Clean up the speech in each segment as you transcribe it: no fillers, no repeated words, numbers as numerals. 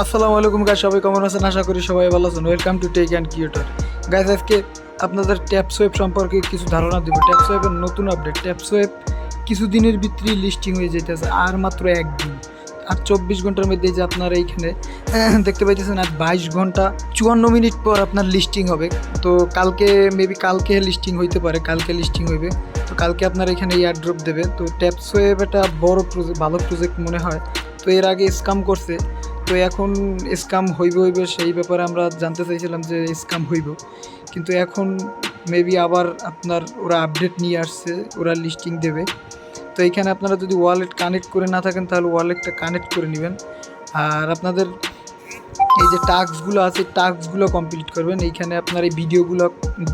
আসসালামু আলাইকুম গাইস, সবাই কেমন আছেন? আশা করি সবাই ভালো আছেন। Welcome to tech and creator. Guys, আজকে আপনাদের ট্যাপসোয়েব সম্পর্কে কিছু ধারণা দেব। ট্যাপসোয়েবের নতুন আপডেট। ট্যাপসোয়েব কিছুদিনের ভিতরেই লিস্টিং হয়ে যেতেছে, আর মাত্র একদিন। আর 24 ঘন্টার মধ্যে যে আপনার এইখানে দেখতে পাইতেছেন, আর 22 ঘন্টা 54 মিনিট পর আপনার লিস্টিং হবে। তো কালকে মেবি কালকে লিস্টিং হইতে পারে, কালকে লিস্টিং হইবে। তো কালকে আপনার এখানে এয়ারড্রপ দেবে। তো ট্যাপসোয়েব একটা বড় প্রজেক্ট, ভালো প্রজেক্ট মনে হয়। তো এর আগে স্ক্যাম করছে, তো এখন স্ক্যাম হইবে সেই ব্যাপারে আমরা জানতে চাইছিলাম যে স্ক্যাম হইব, কিন্তু এখন মেবি আবার আপনার ওরা আপডেট নিয়ে আসছে, ওরা লিস্টিং দেবে। তো এইখানে আপনারা যদি ওয়ালেট কানেক্ট করে না থাকেন তাহলে ওয়ালেটটা কানেক্ট করে নেবেন। আর আপনাদের এই যে টাস্কগুলো আছে, টাস্কগুলো কমপ্লিট করবেন। এইখানে আপনার এই ভিডিওগুলো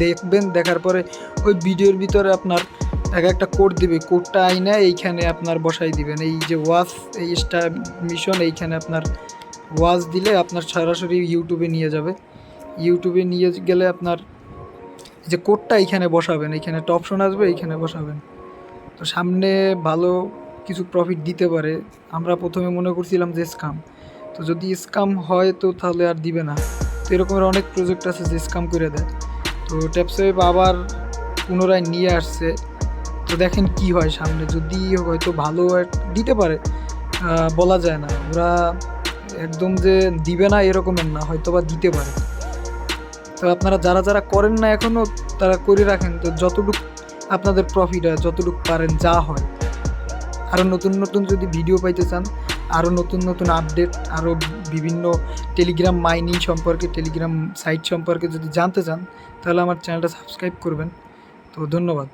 দেখবেন, দেখার পরে ওই ভিডিওর ভিতরে আপনার একটা কোড দেবে, কোডটা আইনা এইখানে আপনার বসাই দিবেন। এই যে ওয়াচ, এই স্টার মিশন, এইখানে আপনার ওয়াচ দিলে আপনার সরাসরি ইউটিউবে নিয়ে যাবে। ইউটিউবে নিয়ে গেলে আপনার যে কোডটা এইখানে বসাবেন, এইখানে একটা অপশন আসবে, এইখানে বসাবেন। তো সামনে ভালো কিছু প্রফিট দিতে পারে। আমরা প্রথমে মনে করছিলাম যে স্ক্যাম, তো যদি স্ক্যাম হয় তো তাহলে আর দিবে না। তো এরকমের অনেক প্রজেক্ট আছে যে স্ক্যাম করে দেয়। তো ট্যাপসোয়েব আবার পুনরায় নিয়ে আসছে। তো দেখেন কি হয় সামনে, যদি হয়তো ভালো দিতে পারে, বলা যায় না। ওরা একদম যে দিবে না এরকমের না, হয়তো বা দিতে পারে। তো আপনারা যারা যারা করেন না এখনও, তারা করে রাখেন। তো যতটুকু আপনাদের প্রফিট হয়, যতটুকু পারেন, যা হয়। আরও নতুন নতুন যদি ভিডিও পাইতে চান, আরও নতুন নতুন আপডেট, আরও বিভিন্ন টেলিগ্রাম মাইনিং সম্পর্কে, টেলিগ্রাম সাইট সম্পর্কে যদি জানতে চান, তাহলে আমার চ্যানেলটা সাবস্ক্রাইব করবেন। তো ধন্যবাদ।